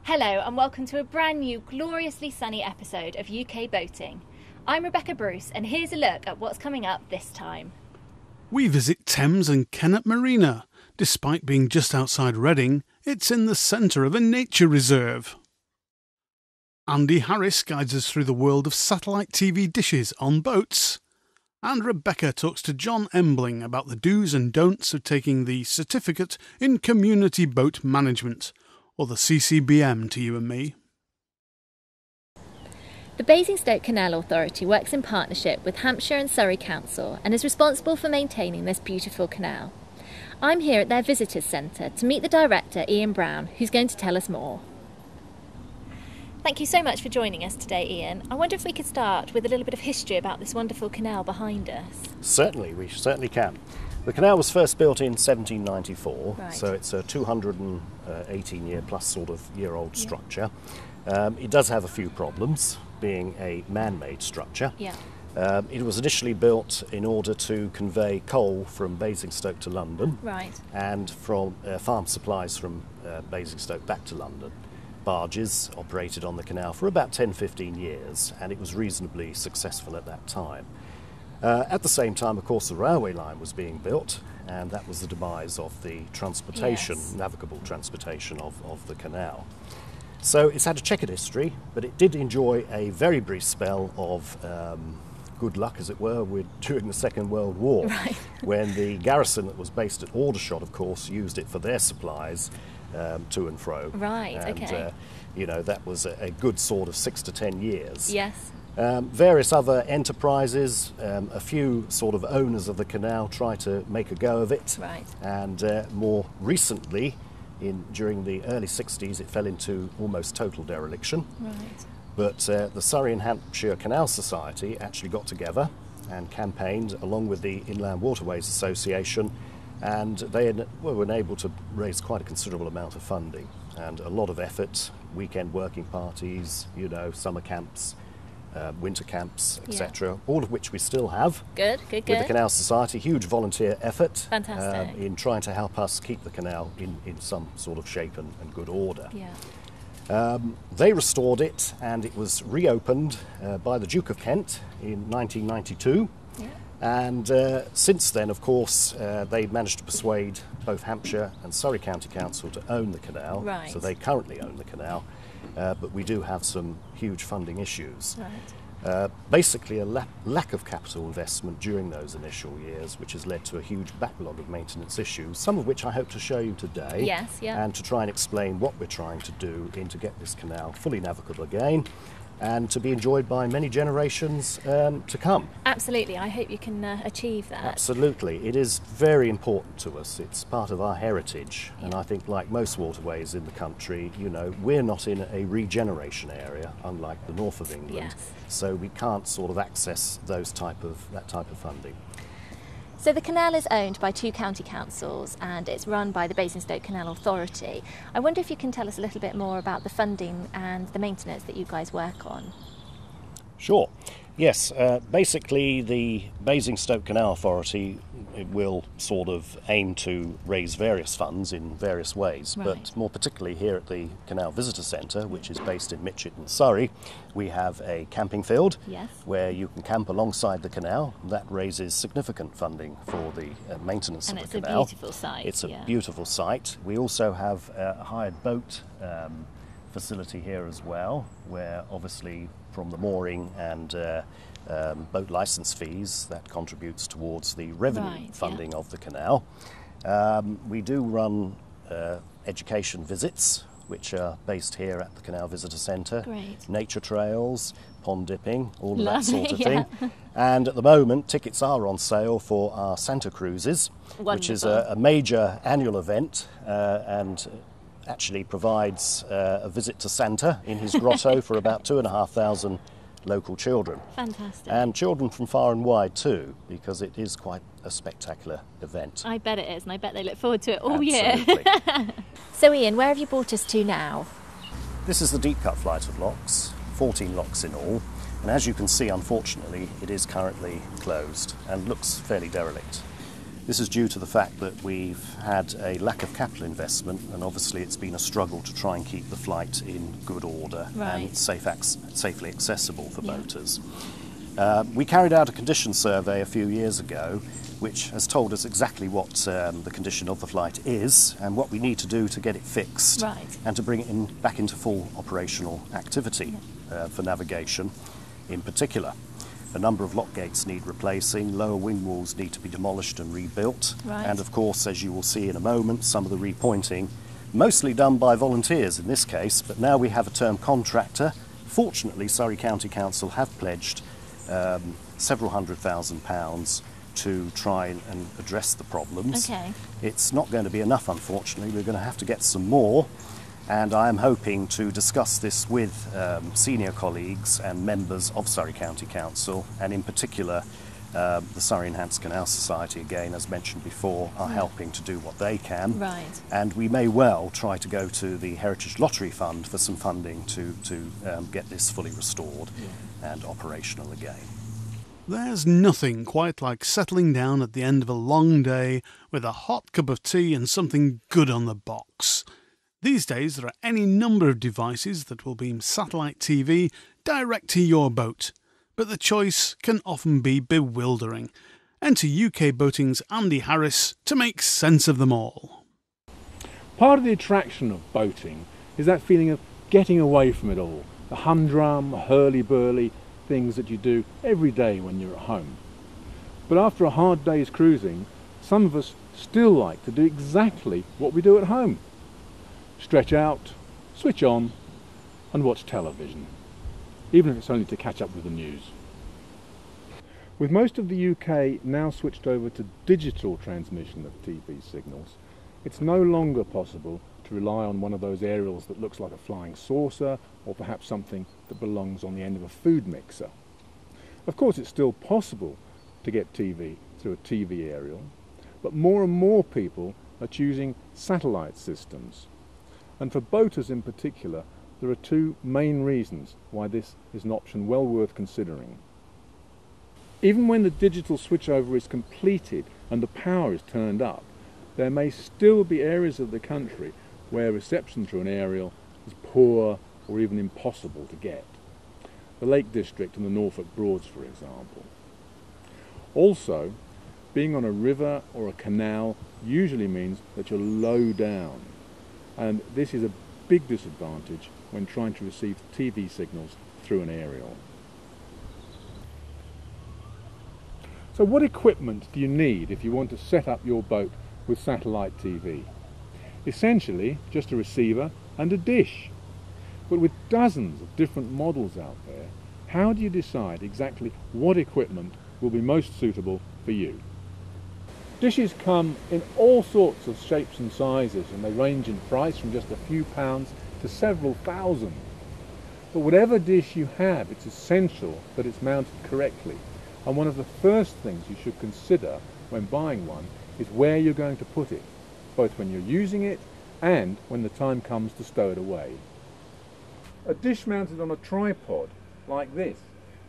Hello and welcome to a brand new gloriously sunny episode of UK Boating. I'm Rebecca Bruce and here's a look at what's coming up this time. We visit Thames and Kennet Marina. Despite being just outside Reading, it's in the centre of a nature reserve. Andy Harris guides us through the world of satellite TV dishes on boats. And Rebecca talks to John Embling about the do's and don'ts of taking the Certificate in Community Boat Management, or the CCBM to you and me. The Basingstoke Canal Authority works in partnership with Hampshire and Surrey Council and is responsible for maintaining this beautiful canal. I'm here at their visitors centre to meet the director Ian Brown, who's going to tell us more. Thank you so much for joining us today, Ian. I wonder if we could start with a little bit of history about this wonderful canal behind us. Certainly, we certainly can. The canal was first built in 1794, Right. so it's a 218-year plus sort of year-old structure. It does have a few problems, being a man-made structure. Yeah. It was initially built in order to convey coal from Basingstoke to London, Right. and from farm supplies from Basingstoke back to London. Barges operated on the canal for about 10-15 years, and it was reasonably successful at that time. At the same time, of course, the railway line was being built, and that was the demise of the transportation, Yes. navigable transportation of the canal. So it's had a checkered history, but it did enjoy a very brief spell of good luck, as it were, during the Second World War, Right. when the garrison that was based at Aldershot, of course, used it for their supplies to and fro. Right, and, okay. That was a good sort of 6 to 10 years. Yes. Various other enterprises, a few sort of owners of the canal try to make a go of it. Right. And more recently, during the early 60s, it fell into almost total dereliction. Right. But the Surrey and Hampshire Canal Society actually got together and campaigned along with the Inland Waterways Association, and they were able to raise quite a considerable amount of funding and a lot of effort, weekend working parties, summer camps, winter camps, etc., all of which we still have. Good. With the Canal Society, huge volunteer effort Fantastic. in trying to help us keep the canal in some sort of shape and good order. Yeah. They restored it, and it was reopened by the Duke of Kent in 1992. Yeah. And since then, of course, they managed to persuade both Hampshire and Surrey County Council to own the canal. Right. So they currently own the canal, but we do have some huge funding issues. Right. Basically a lack of capital investment during those initial years, which has led to a huge backlog of maintenance issues, some of which I hope to show you today. Yes, yeah. And to try and explain what we're trying to do to get this canal fully navigable again and to be enjoyed by many generations to come. Absolutely. I hope you can achieve that. Absolutely. It is very important to us. It's part of our heritage. And I think, like most waterways in the country, we're not in a regeneration area, unlike the north of England. Yes. So we can't sort of access that type of funding. So the canal is owned by 2 county councils and it's run by the Basingstoke Canal Authority. I wonder if you can tell us a little bit more about the funding and the maintenance that you guys work on. Sure. Yes, basically the Basingstoke Canal Authority will sort of aim to raise various funds in various ways, Right. but more particularly here at the Canal Visitor Centre, which is based in Mitchet, Surrey, we have a camping field Yes. where you can camp alongside the canal. That raises significant funding for the maintenance And of it's the a canal. beautiful site, It's a yeah. beautiful site. We also have a hired boat facility here as well, where obviously from the mooring and boat licence fees, that contributes towards the revenue Right, funding of the canal. We do run education visits, which are based here at the Canal Visitor Centre. Great. Nature trails, pond dipping, all of that Lovely, sort of yeah. thing. And at the moment, tickets are on sale for our Santa Cruises, which is Wonderful. a major annual event and actually provides a visit to Santa in his grotto for about 2,500 local children. Fantastic. And children from far and wide too, because it is quite a spectacular event. I bet it is, and I bet they look forward to it all year. Absolutely. So Ian, where have you brought us to now? This is the deep cut flight of locks, 14 locks in all, and as you can see, unfortunately, it is currently closed and looks fairly derelict. This is due to the fact that we've had a lack of capital investment, and obviously it's been a struggle to try and keep the flight in good order and safely accessible for boaters. We carried out a condition survey a few years ago, which has told us exactly what the condition of the flight is and what we need to do to get it fixed and to bring it back into full operational activity for navigation in particular. A number of lock gates need replacing, lower wing walls need to be demolished and rebuilt, and of course, as you will see in a moment, some of the repointing, mostly done by volunteers in this case, but now we have a term contractor. Fortunately, Surrey County Council have pledged several £100,000 to try and address the problems. It's not going to be enough, unfortunately. We're going to have to get some more, and I am hoping to discuss this with senior colleagues and members of Surrey County Council, and in particular the Surrey Enhanced Canal Society, again as mentioned before, are helping to do what they can. And we may well try to go to the Heritage Lottery Fund for some funding to get this fully restored and operational again. There's nothing quite like settling down at the end of a long day with a hot cup of tea and something good on the box. These days there are any number of devices that will beam satellite TV direct to your boat, but the choice can often be bewildering. Enter UK Boating's Andy Harris to make sense of them all. Part of the attraction of boating is that feeling of getting away from it all, the humdrum, hurly-burly things that you do every day when you're at home. But after a hard day's cruising, some of us still like to do exactly what we do at home. Stretch out, switch on and watch television, even if it's only to catch up with the news. With most of the UK now switched over to digital transmission of TV signals, it's no longer possible to rely on one of those aerials that looks like a flying saucer, or perhaps something that belongs on the end of a food mixer. Of course, it's still possible to get TV through a TV aerial, but more and more people are choosing satellite systems. And for boaters in particular, there are two main reasons why this is an option well worth considering. Even when the digital switchover is completed and the power is turned up, there may still be areas of the country where reception through an aerial is poor or even impossible to get. The Lake District and the Norfolk Broads, for example. Also, being on a river or a canal usually means that you're low down, and this is a big disadvantage when trying to receive TV signals through an aerial. So what equipment do you need if you want to set up your boat with satellite TV? Essentially just a receiver and a dish. But with dozens of different models out there, how do you decide exactly what equipment will be most suitable for you? Dishes come in all sorts of shapes and sizes, and they range in price from just a few pounds to several thousand. But whatever dish you have, it's essential that it's mounted correctly. And one of the first things you should consider when buying one is where you're going to put it, both when you're using it and when the time comes to stow it away. A dish mounted on a tripod like this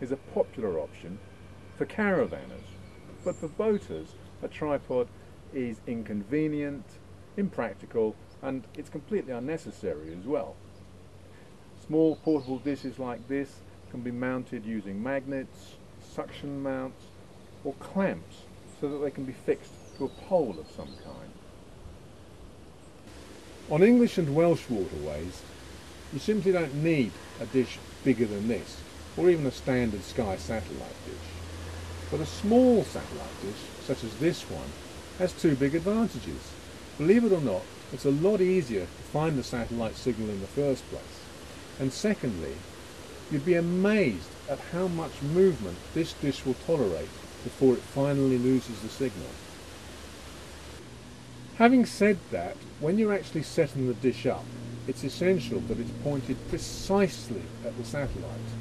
is a popular option for caravanners, but for boaters a tripod is inconvenient, impractical, and it's completely unnecessary as well. Small portable dishes like this can be mounted using magnets, suction mounts or clamps so that they can be fixed to a pole of some kind. On English and Welsh waterways, you simply don't need a dish bigger than this, or even a standard Sky satellite dish. But a small satellite dish, such as this one, has two big advantages. Believe it or not, it's a lot easier to find the satellite signal in the first place. And secondly, you'd be amazed at how much movement this dish will tolerate before it finally loses the signal. Having said that, when you're actually setting the dish up, it's essential that it's pointed precisely at the satellite.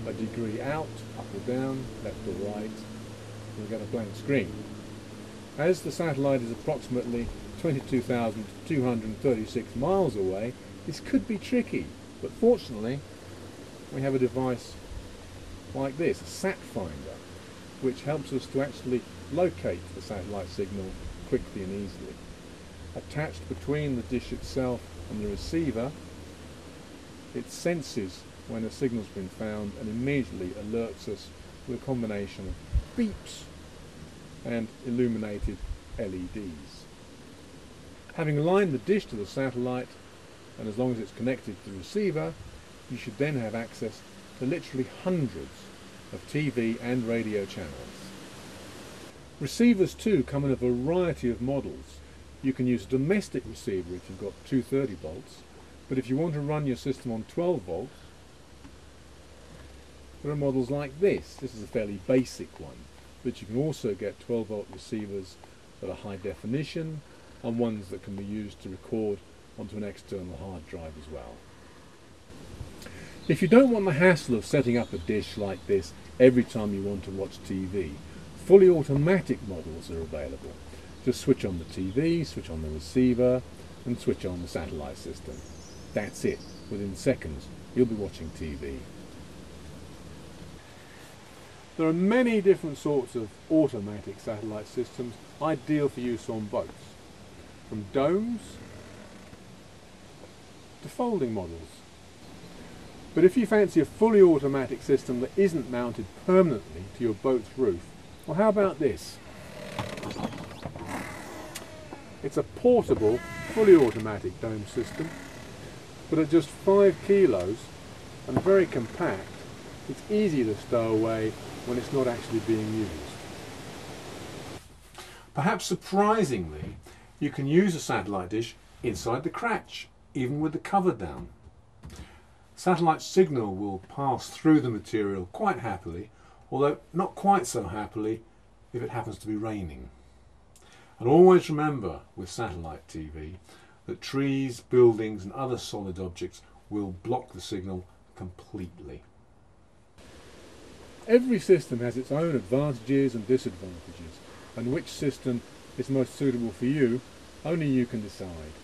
A degree out, up or down, left or right, you'll get a blank screen. As the satellite is approximately 22,236 miles away, this could be tricky, but fortunately we have a device like this, a sat finder, which helps us to actually locate the satellite signal quickly and easily. Attached between the dish itself and the receiver, it senses when a signal's been found and immediately alerts us with a combination of beeps and illuminated LEDs. Having aligned the dish to the satellite, and as long as it's connected to the receiver, you should then have access to literally hundreds of TV and radio channels. Receivers too come in a variety of models. You can use a domestic receiver if you've got 230 volts, but if you want to run your system on 12 volts, there are models like this. This is a fairly basic one, but you can also get 12 volt receivers that are high definition and ones that can be used to record onto an external hard drive as well. If you don't want the hassle of setting up a dish like this every time you want to watch TV, fully automatic models are available. Just switch on the TV, switch on the receiver, and switch on the satellite system. That's it. Within seconds, you'll be watching TV. There are many different sorts of automatic satellite systems ideal for use on boats, from domes to folding models. But if you fancy a fully automatic system that isn't mounted permanently to your boat's roof, well, how about this? It's a portable, fully automatic dome system, but at just 5 kilos and very compact, it's easy to stow away when it's not actually being used. Perhaps surprisingly, you can use a satellite dish inside the cratch, even with the cover down. Satellite signal will pass through the material quite happily, although not quite so happily if it happens to be raining. And always remember with satellite TV that trees, buildings and other solid objects will block the signal completely. Every system has its own advantages and disadvantages, and which system is most suitable for you, only you can decide.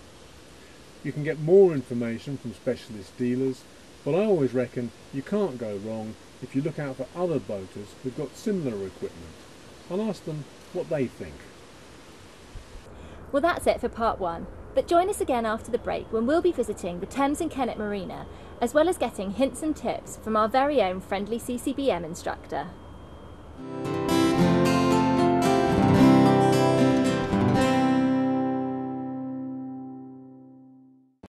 You can get more information from specialist dealers, but I always reckon you can't go wrong if you look out for other boaters who've got similar equipment. I'll ask them what they think. Well, that's it for part 1, but join us again after the break when we'll be visiting the Thames and Kennet Marina, as well as getting hints and tips from our very own friendly CCBM instructor.